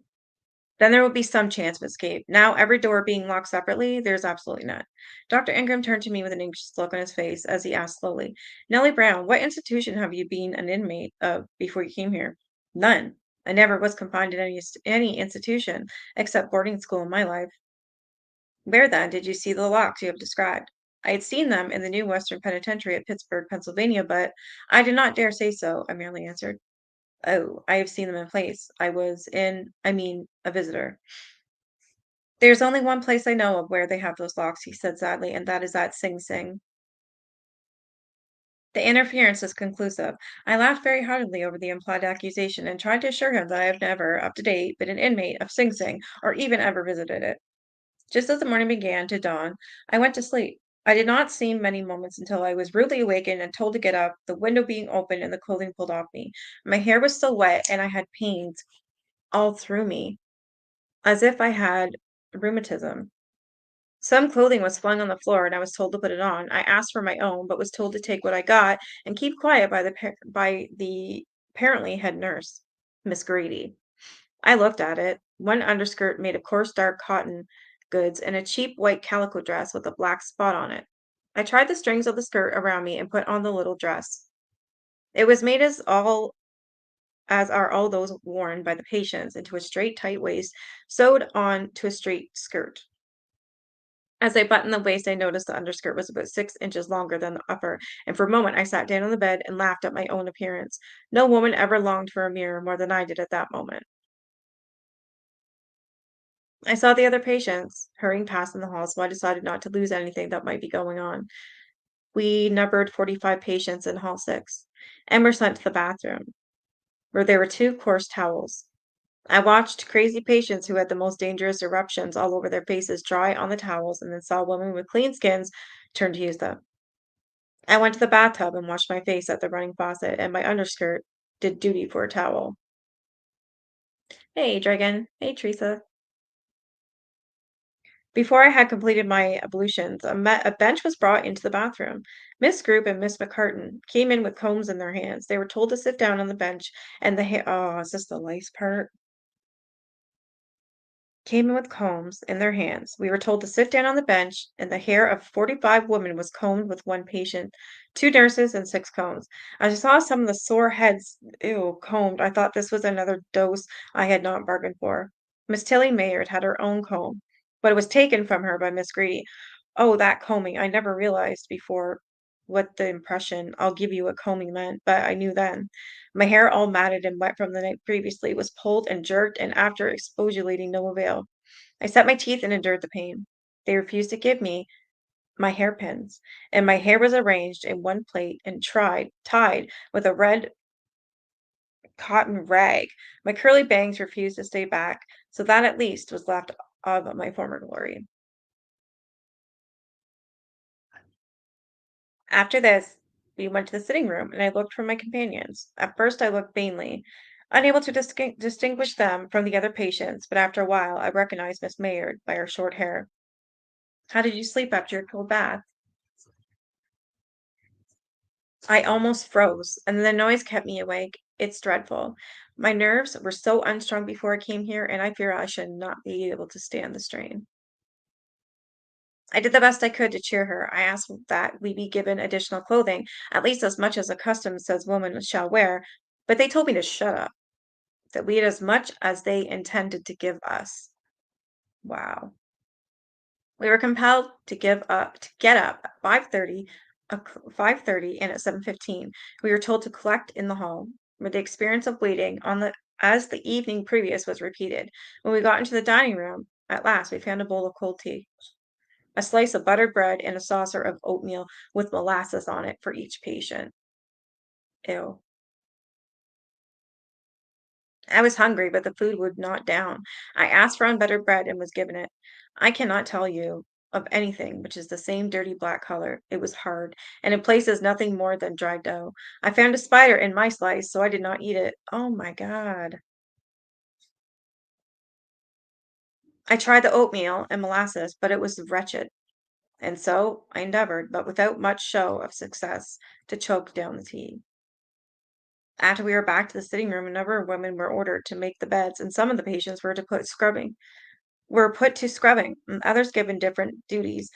Then there will be some chance of escape. Now, every door being locked separately, there's absolutely none. Dr. Ingram turned to me with an anxious look on his face as he asked slowly, Nellie Brown, what institution have you been an inmate of before you came here? None. I never was confined in any institution except boarding school in my life. Where, then, did you see the locks you have described? I had seen them in the new Western Penitentiary at Pittsburgh, Pennsylvania, but I did not dare say so, I merely answered. Oh, I have seen them in place. I mean, a visitor. There's only one place I know of where they have those locks, he said sadly, and that is at Sing Sing. The interference is conclusive. I laughed very heartily over the implied accusation and tried to assure him that I have never, up to date, been an inmate of Sing Sing or even ever visited it. Just as the morning began to dawn, I went to sleep. I did not seem many moments until I was rudely awakened and told to get up, the window being open and the clothing pulled off me. My hair was still wet, and I had pains all through me, as if I had rheumatism. Some clothing was flung on the floor, and I was told to put it on. I asked for my own, but was told to take what I got and keep quiet by the apparently head nurse, Miss Grady. I looked at it. One underskirt made of coarse dark cotton goods and a cheap white calico dress with a black spot on it. I tried the strings of the skirt around me and put on the little dress. It was made as are all those worn by the patients into a straight tight waist sewed on to a straight skirt. As I buttoned the waist, I noticed the underskirt was about 6 inches longer than the upper, and for a moment I sat down on the bed and laughed at my own appearance. No woman ever longed for a mirror more than I did at that moment. I saw the other patients hurrying past in the hall, so I decided not to lose anything that might be going on. We numbered 45 patients in Hall 6 and were sent to the bathroom, where there were two coarse towels. I watched crazy patients who had the most dangerous eruptions all over their faces dry on the towels and then saw women with clean skins turn to use them. I went to the bathtub and washed my face at the running faucet, and my underskirt did duty for a towel. Hey, Dragon. Hey, Teresa. Before I had completed my ablutions, a bench was brought into the bathroom. Miss Group and Miss McCartan came in with combs in their hands. They were told to sit down on the bench, and oh, is this the lice part? Came in with combs in their hands. We were told to sit down on the bench, and the hair of 45 women was combed with one patient, two nurses, and six combs. As I saw some of the sore heads, combed, I thought this was another dose I had not bargained for. Miss Tilly Mayard had her own comb, but it was taken from her by Miss Grady. Oh, that combing! I never realized before what the impression "I'll give you a combing" meant, but I knew then. My hair, all matted and wet from the night previously, was pulled and jerked, and after exfoliating, no avail. I set my teeth and endured the pain. They refused to give me my hairpins, and my hair was arranged in one plait and tied with a red cotton rag. My curly bangs refused to stay back, so that at least was left of my former glory. After this, We went to the sitting room, and I looked for my companions. At first, I looked vainly, unable to distinguish them from the other patients, but after a while, I recognized Miss Maynard by her short hair. How did you sleep after your cold bath? I almost froze, and the noise kept me awake. It's dreadful. My nerves were so unstrung before I came here, and I fear I should not be able to stand the strain. I did the best I could to cheer her. I asked that we be given additional clothing, at least as much as the custom says women shall wear, but they told me to shut up, that we had as much as they intended to give us. Wow. We were compelled to get up at 5:30 and at 7:15. We were told to collect in the hall. With the experience of waiting on the as the evening previous was repeated. When we got into the dining room, at last we found a bowl of cold tea, a slice of buttered bread, and a saucer of oatmeal with molasses on it for each patient. Ew. I was hungry, but the food would not down. I asked for unbuttered bread and was given it. I cannot tell you of anything which is the same dirty black color. It was hard, and in places nothing more than dry dough. I found a spider in my slice, so I did not eat it. Oh my God. I tried the oatmeal and molasses, but it was wretched, and so I endeavored, but without much show of success, to choke down the tea. After we were back to the sitting room, a number of women were ordered to make the beds, and some of the patients were put to scrubbing, and others given different duties,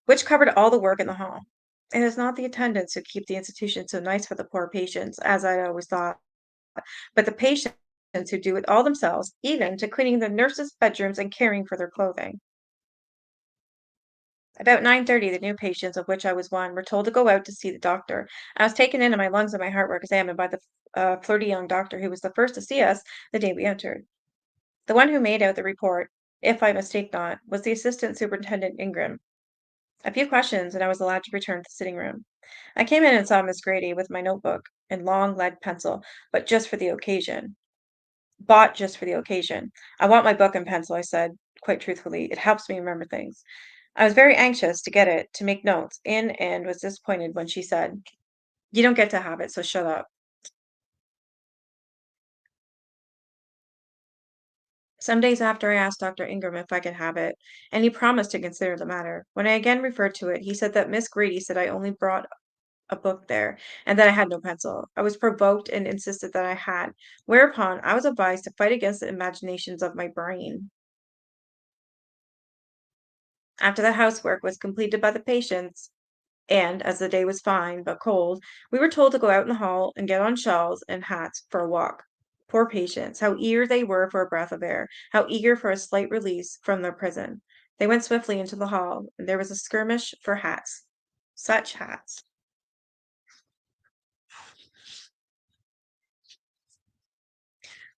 which covered all the work in the hall. It is not the attendants who keep the institution so nice for the poor patients, as I always thought, but the patients who do it all themselves, even to cleaning the nurses' bedrooms and caring for their clothing. About 9:30, the new patients, of which I was one, were told to go out to see the doctor. I was taken in, and my lungs and my heart were examined by the flirty young doctor who was the first to see us the day we entered. The one who made out the report, if I mistake not, was the Assistant Superintendent Ingram. A few questions, and I was allowed to return to the sitting room. I came in and saw Miss Grady with my notebook and long lead pencil, but just for the occasion. Bought just for the occasion. I want my book and pencil, I said, quite truthfully. It helps me remember things. I was very anxious to get it, to make notes in, and was disappointed when she said, "You don't get to have it, so shut up." Some days after I asked Dr. Ingram if I could have it, and he promised to consider the matter. When I again referred to it, he said that Miss Grady said I only brought a book there, and that I had no pencil. I was provoked and insisted that I had, whereupon I was advised to fight against the imaginations of my brain. After the housework was completed by the patients, and as the day was fine but cold, we were told to go out in the hall and get on shawls and hats for a walk. Poor patients, how eager they were for a breath of air, how eager for a slight release from their prison. They went swiftly into the hall, and there was a skirmish for hats. Such hats.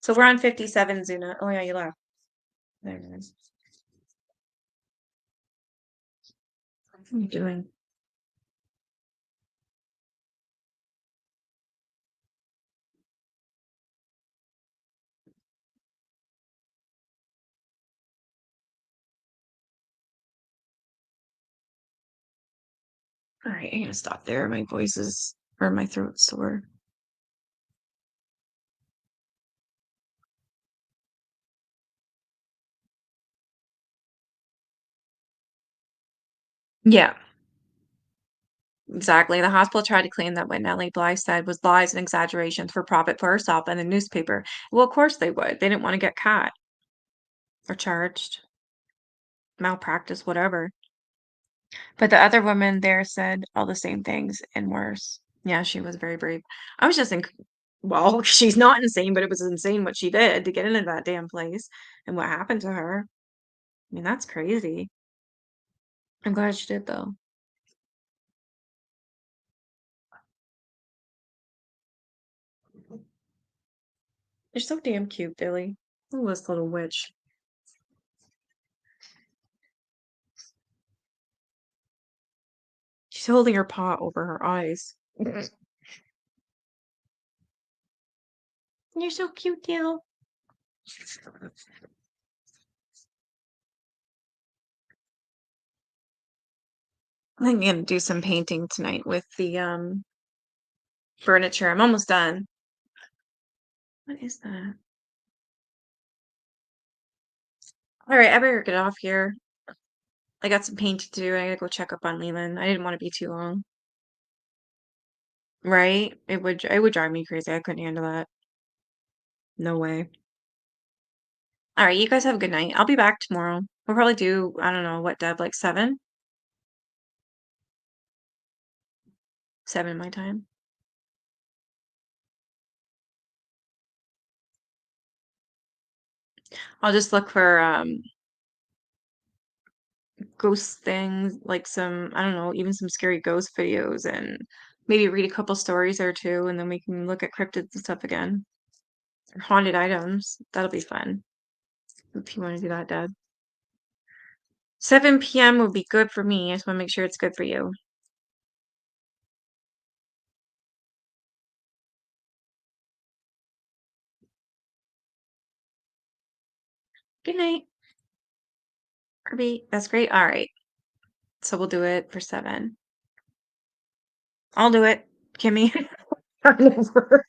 So we're on 57, Zuna. Oh yeah, you left. There it is. What are you doing? All right, I'm gonna stop there. My voice is or my throat's sore. Yeah, exactly. The hospital tried to claim that what Nellie Bly said was lies and exaggerations for profit for herself and the newspaper. Well, of course they would. They didn't want to get caught or charged, malpractice, whatever. But the other woman there said all the same things and worse. Yeah, she was very brave. I was just well, she's not insane, but it was insane what she did to get into that damn place and what happened to her. I mean, that's crazy. I'm glad she did though. You're so damn cute, Billy. Oh, this little witch. She's holding her paw over her eyes. You're so cute, Dale. I'm gonna do some painting tonight with the furniture. I'm almost done. What is that? All right, I better get off here. I got some paint to do. I gotta go check up on Leland. I didn't want to be too long. Right? It would drive me crazy. I couldn't handle that. No way. All right, you guys have a good night. I'll be back tomorrow. We'll probably do, I don't know, what, Deb, like 7? 7 my time. I'll just look for ghost things, like some, I don't know, even some scary ghost videos and maybe read a couple stories or two, and then we can look at cryptids and stuff again. Or haunted items. That'll be fun. If you want to do that, Deb. 7 p.m. would be good for me. I just want to make sure it's good for you. Good night, Kirby. That's great. All right. So we'll do it for 7. I'll do it, Kimmy. Never.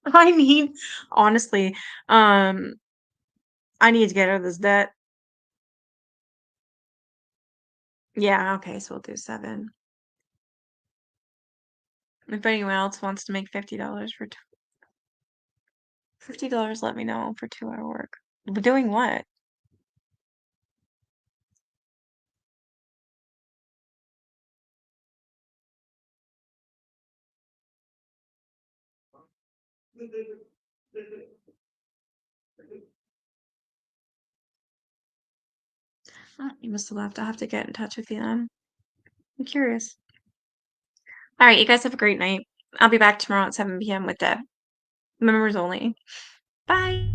I mean, honestly, um, I need to get out of this debt. Yeah, okay, so we'll do 7. If anyone else wants to make $50 for $50, let me know for 2-hour work. Doing what? Oh, you must have left. I'll have to get in touch with you then. I'm curious. All right, you guys have a great night. I'll be back tomorrow at 7 p.m. with Deb. Members only. Bye.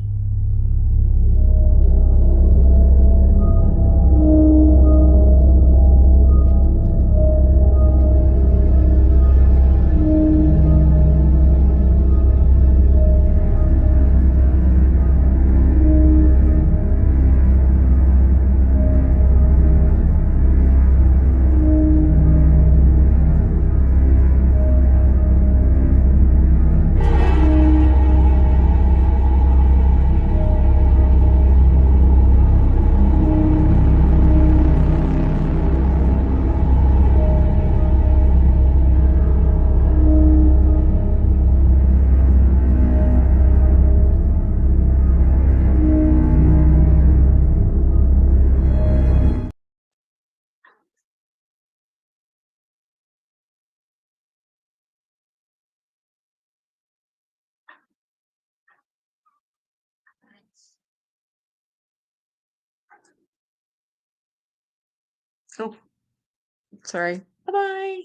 Oh, sorry. Bye-bye.